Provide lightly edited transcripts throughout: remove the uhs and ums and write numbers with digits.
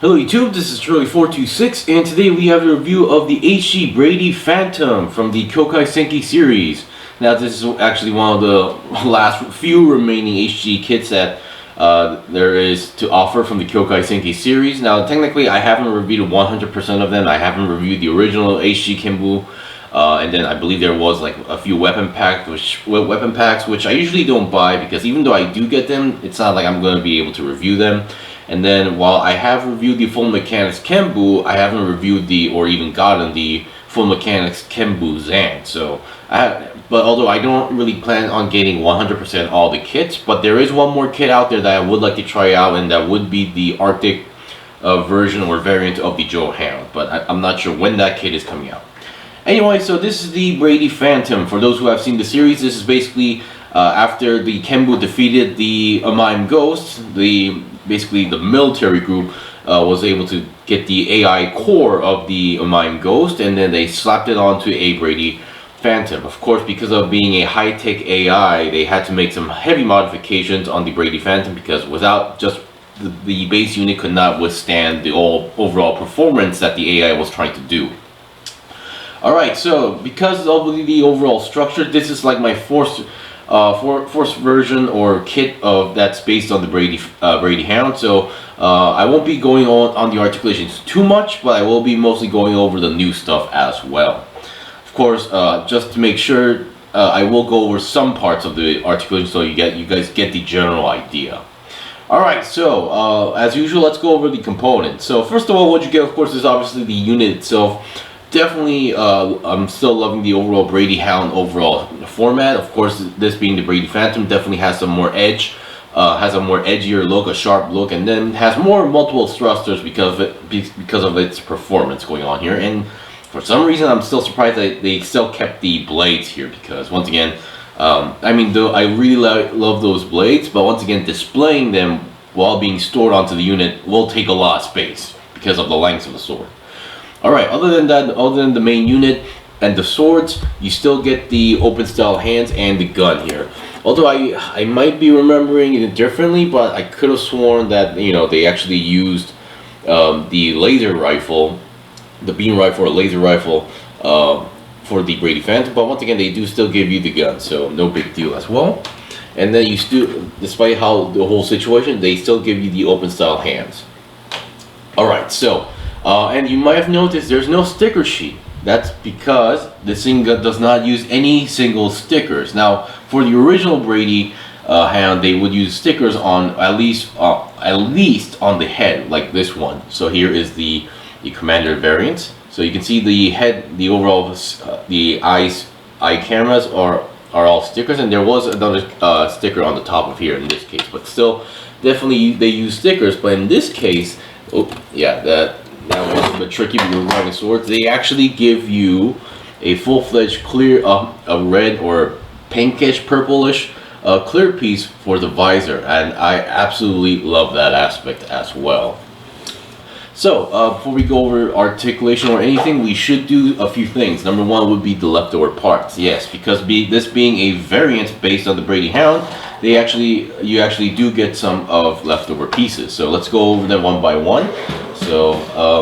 Hello YouTube, this is Charlie426, and today we have a review of the HG Brady Phantom from the Kyoukai Senki series. Now this is actually one of the last few remaining HG kits that there is to offer from the Kyoukai Senki series. Now technically I haven't reviewed 100% of them. I haven't reviewed the original HG Kenbu, and then I believe there was like a few weapon packs which I usually don't buy, because even though I do get them, it's not like I'm going to be able to review them. And then while I have reviewed the Full Mechanics Kenbu, I haven't reviewed or even gotten the Full Mechanics Kenbu Zan. So but although I don't really plan on getting 100% all the kits, but there is one more kit out there that I would like to try out, and that would be the Arctic version or variant of the Hound. But I'm not sure when that kit is coming out. Anyway, so this is the Brady Phantom. For those who have seen the series, this is basically after the Kenbu defeated the AMAIM Ghost, basically the military group was able to get the AI core of the AMAIM Ghost, and then they slapped it onto a Brady Phantom. Of course, because of being a high-tech AI, they had to make some heavy modifications on the Brady Phantom, because without just the base unit could not withstand the overall performance that the AI was trying to do. Alright, so because of the overall structure, this is like my fourth version or kit of that's based on the Brady Hound. So I won't be going on the articulations too much, but I will be mostly going over the new stuff as well. Of course, just to make sure, I will go over some parts of the articulation so you guys get the general idea. Alright, so as usual, let's go over the components. So first of all, what you get, of course, is obviously the unit itself. Definitely, I'm still loving the overall Brady Hound overall format. Of course, this being the Brady Phantom definitely has some more edge, has a more edgier look, a sharp look, and then has more multiple thrusters because of its performance going on here. And for some reason, I'm still surprised that they still kept the blades here, because once again, I mean, though I really love those blades, but once again, displaying them while being stored onto the unit will take a lot of space because of the length of the sword. Alright, other than that, other than the main unit and the swords, you still get the open style hands and the gun here. Although I might be remembering it differently, but I could have sworn that, you know, they actually used the laser rifle, the beam rifle or laser rifle for the Brady Phantom. But once again, they do still give you the gun, so no big deal as well. And then you still, despite how the whole situation, they still give you the open style hands. Alright, so and you might have noticed there's no sticker sheet. That's because this thing does not use any single stickers. Now, for the original Brady Hound, they would use stickers on at least on the head, like this one. So here is the Commander variant. So you can see the head, the overall, the eye cameras are all stickers, and there was another sticker on the top of here in this case. But still, definitely they use stickers. But in this case, oh yeah, that was a bit tricky when you're riding swords. They actually give you a full-fledged clear, a red or pinkish, purplish clear piece for the visor, and I absolutely love that aspect as well. So before we go over articulation or anything, we should do a few things. Number one would be the leftover parts. Yes, because this being a variant based on the Brady Hound, you actually do get some of leftover pieces. So let's go over them one by one. So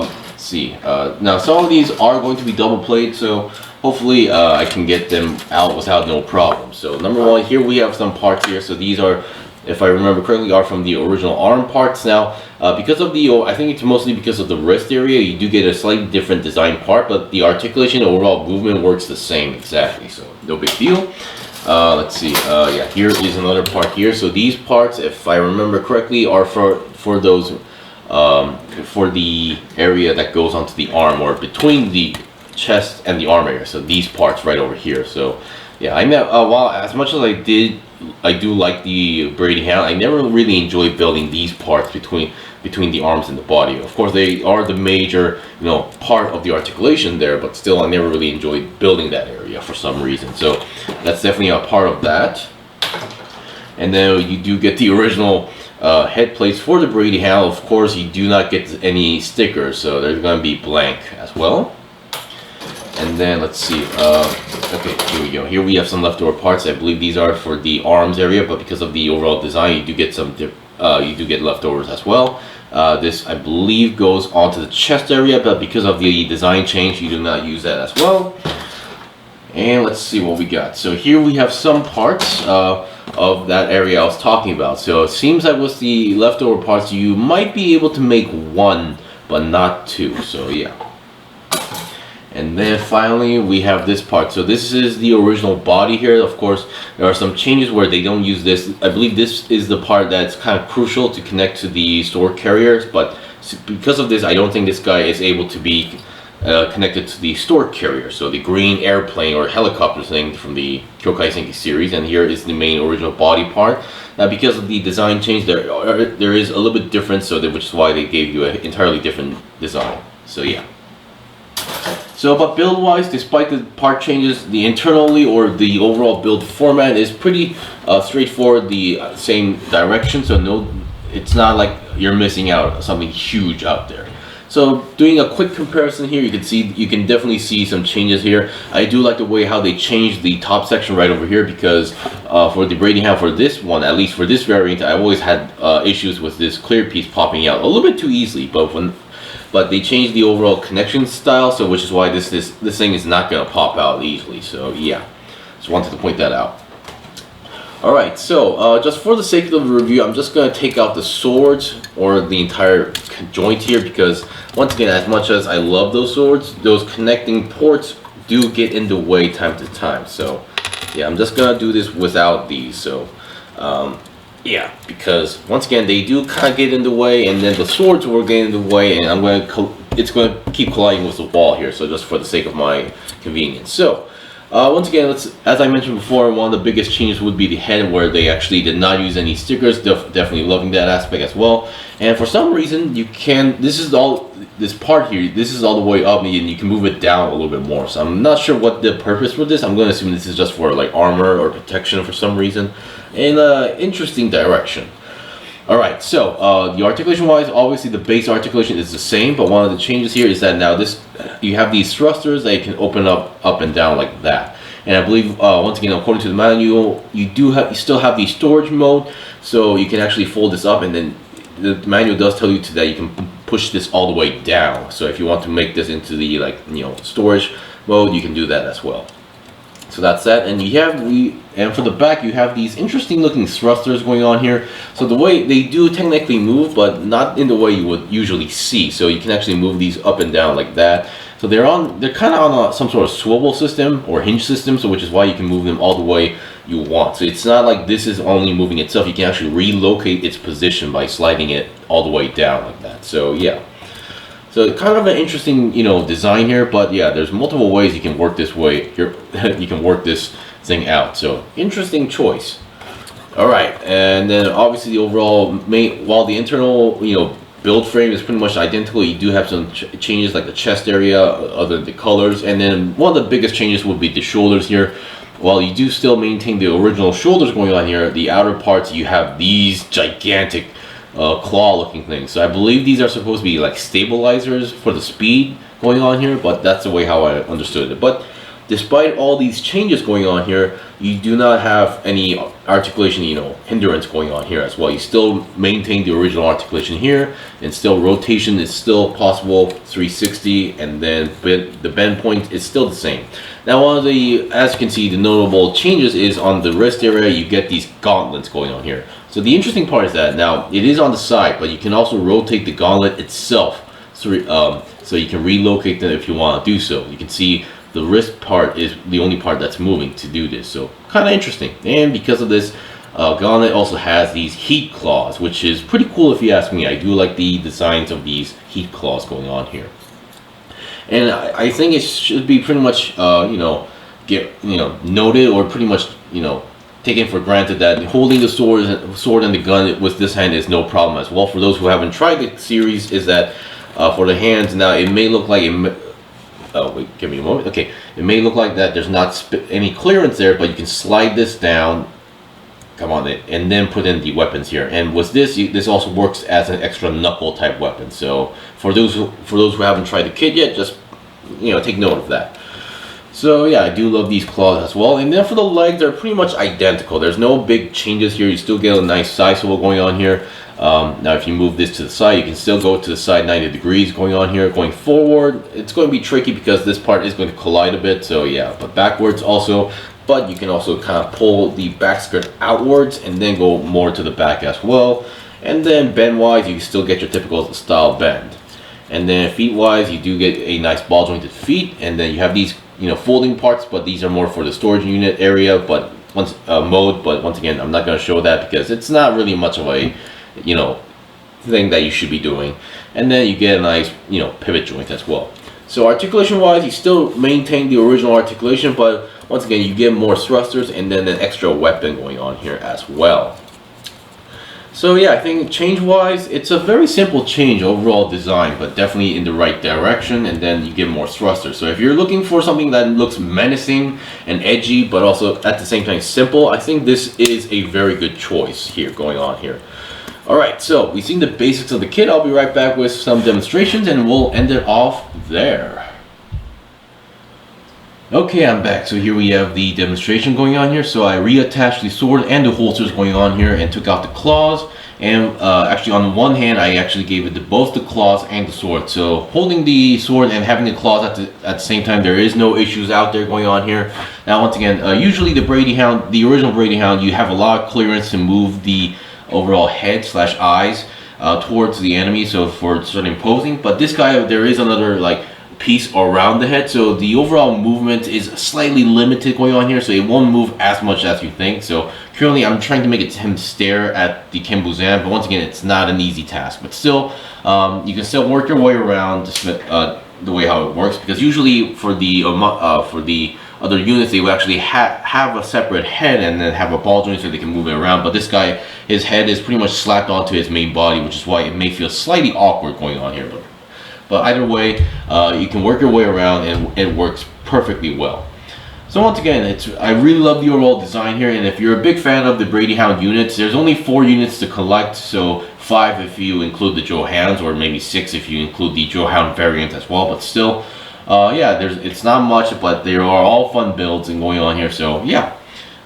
let's see. Now some of these are going to be double plated, so hopefully I can get them out without no problem. So number one, here we have some parts here. So these are, if I remember correctly, are from the original arm parts. Now, because of I think it's mostly because of the wrist area, you do get a slightly different design part, but the articulation, overall movement works the same exactly, so no big deal. Let's see, yeah, here is another part here. So these parts, if I remember correctly, are for those, for the area that goes onto the arm, or between the chest and the arm area. So these parts right over here. So yeah, while as much as I do like the Brady Hound, I never really enjoyed building these parts between the arms and the body. Of course, they are the major, you know, part of the articulation there, but still, I never really enjoyed building that area for some reason. So that's definitely a part of that. And then you do get the original head plates for the Brady Hound. Of course, you do not get any stickers, so they're going to be blank as well. And then let's see, okay, here we go. Here we have some leftover parts. I believe these are for the arms area, but because of the overall design, you do get some you do get leftovers as well. This, I believe, goes onto the chest area, but because of the design change, you do not use that as well. And let's see what we got. So here we have some parts of that area I was talking about. So it seems like with the leftover parts, you might be able to make one, but not two. So yeah. And then finally we have this part. So this is the original body here. Of course, there are some changes where they don't use this. I believe this is the part that's kind of crucial to connect to the sword carriers, but because of this, I don't think this guy is able to be connected to the sword carrier. So the green airplane or helicopter thing from the Kyoukai Senki series, and here is the main original body part. Now because of the design change, there is a little bit different, so which is why they gave you an entirely different design. So yeah. So, but build-wise, despite the part changes, the internally or the overall build format is pretty straightforward, the same direction. So no, it's not like you're missing out on something huge out there. So doing a quick comparison here, you can definitely see some changes here. I do like the way how they changed the top section right over here, because for the Brady Hound, for this one, at least for this variant, I've always had issues with this clear piece popping out a little bit too easily. But they changed the overall connection style, so which is why this thing is not gonna pop out easily. So yeah, just wanted to point that out. All right, so just for the sake of the review, I'm just gonna take out the swords or the entire joint here, because once again, as much as I love those swords, those connecting ports do get in the way time to time. So yeah, I'm just gonna do this without these. So yeah, because once again, they do kind of get in the way, and then the swords will get in the way, and it's going to keep colliding with the wall here. So just for the sake of my convenience. So once again, as I mentioned before, one of the biggest changes would be the head, where they actually did not use any stickers. Definitely loving that aspect as well. And for some reason, this part here, this is all the way up, and you can move it down a little bit more. So I'm not sure what the purpose for this. I'm going to assume this is just for like armor or protection for some reason. In an interesting direction. Alright, so the articulation wise, obviously the base articulation is the same, but one of the changes here is that now you have these thrusters that you can open up and down like that. And I believe once again, according to the manual, you still have the storage mode, so you can actually fold this up, and then the manual does tell you that you can push this all the way down. So if you want to make this into the storage mode, you can do that as well. So that's that, and for the back you have these interesting looking thrusters going on here. So the way they do technically move, but not in the way you would usually see. So you can actually move these up and down like that. So they're kind of on some sort of swivel system or hinge system, so which is why you can move them all the way you want. So it's not like this is only moving itself. You can actually relocate its position by sliding it all the way down like that. So yeah. So kind of an interesting, design here, but yeah, there's multiple ways you can work this way. Here, you can work this thing out. So interesting choice. All right, and then obviously the overall while the internal, build frame is pretty much identical, you do have some changes like the chest area, other than the colors, and then one of the biggest changes would be the shoulders here. While you do still maintain the original shoulders going on here, the outer parts you have these gigantic claw looking things. So I believe these are supposed to be like stabilizers for the speed going on here, but that's the way how I understood it. But despite all these changes going on here, you do not have any articulation, hindrance going on here as well. You still maintain the original articulation here, and still rotation is still possible, 360, and then the bend point is still the same. Now, as you can see, the notable changes is on the wrist area, you get these gauntlets going on here. So the interesting part is that now it is on the side, but you can also rotate the gauntlet itself, so you can relocate them if you want to do so. You can see the wrist part is the only part that's moving to do this, so kind of interesting. And because of this, Gauntlet also has these heat claws, which is pretty cool if you ask me. I do like the designs of these heat claws going on here. And I think it should be pretty much, noted, or pretty much, taken for granted that holding the sword and the gun with this hand is no problem as well. For those who haven't tried the series, is that for the hands, now it may look like oh wait, give me a moment. Okay, it may look like that there's not any clearance there, but you can slide this down, come on it, and then put in the weapons here. And with this, this also works as an extra knuckle type weapon. So for those who haven't tried the kit yet, just take note of that. So yeah, I do love these claws as well. And then for the legs, they're pretty much identical. There's no big changes here. You still get a nice side swivel going on here. Now if you move this to the side, you can still go to the side 90 degrees going on here. Going forward, it's going to be tricky because this part is going to collide a bit, so yeah, but backwards also. But you can also kind of pull the back skirt outwards and then go more to the back as well. And then bend wise, you still get your typical style bend. And then feet wise, you do get a nice ball jointed feet. And then you have these, you know, folding parts, but these are more for the storage unit area, but once mode. But once again, I'm not going to show that because it's not really much of a, you know, thing that you should be doing. And then you get a nice, you know, pivot joint as well. So articulation wise, you still maintain the original articulation, but once again, you get more thrusters and then an extra weapon going on here as well. So yeah, I think change wise, it's a very simple change overall design, but definitely in the right direction, and then you get more thrusters. So if you're looking for something that looks menacing and edgy, but also at the same time simple, I think this is a very good choice here going on here. Alright, so we've seen the basics of the kit. I'll be right back with some demonstrations and we'll end it off there. Okay, I'm back. So here we have the demonstration going on here. So I reattached the sword and the holsters going on here and took out the claws. And actually on one hand, I actually gave it to both the claws and the sword. So holding the sword and having the claws at the same time, there is no issues out there going on here. Now once again, usually the Brady Hound, the original Brady Hound, you have a lot of clearance to move the overall head slash eyes towards the enemy, so for certain posing. But this guy, there is another like piece around the head, so the overall movement is slightly limited going on here, so it won't move as much as you think. So currently I'm trying to make him stare at the Kenbuzan, but once again, it's not an easy task. But still, you can still work your way around the way how it works, because usually for the other units, they will actually have a separate head and then have a ball joint so they can move it around. But this guy, his head is pretty much slapped onto his main body, which is why it may feel slightly awkward going on here. But either way, you can work your way around and it works perfectly well. So once again, I really love the overall design here, and if you're a big fan of the Brady Hound units, there's only 4 units to collect, so 5 if you include the Joe Hounds, or maybe 6 if you include the Joe Hound variant as well. But still, yeah, it's not much, but they are all fun builds and going on here. So yeah,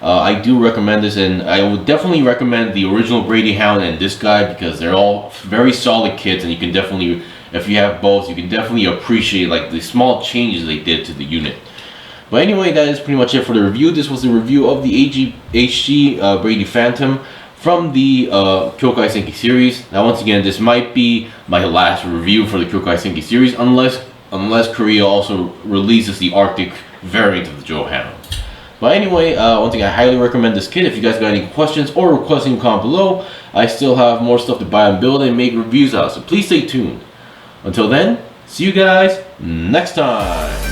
I do recommend this, and I would definitely recommend the original Brady Hound and this guy, because they're all very solid kits, and you can definitely, if you have both, you can definitely appreciate like the small changes they did to the unit. But anyway, that is pretty much it for the review. This was the review of the HG Brady Phantom from the Kyoukai Senki series. Now once again, this might be my last review for the Kyoukai Senki series, unless Korea also releases the Arctic variant of the Joe Hound. But anyway, one thing, I highly recommend this kit. If you guys got any questions or requests, in comment below. I still have more stuff to buy and build and make reviews out, so please stay tuned. Until then, see you guys next time.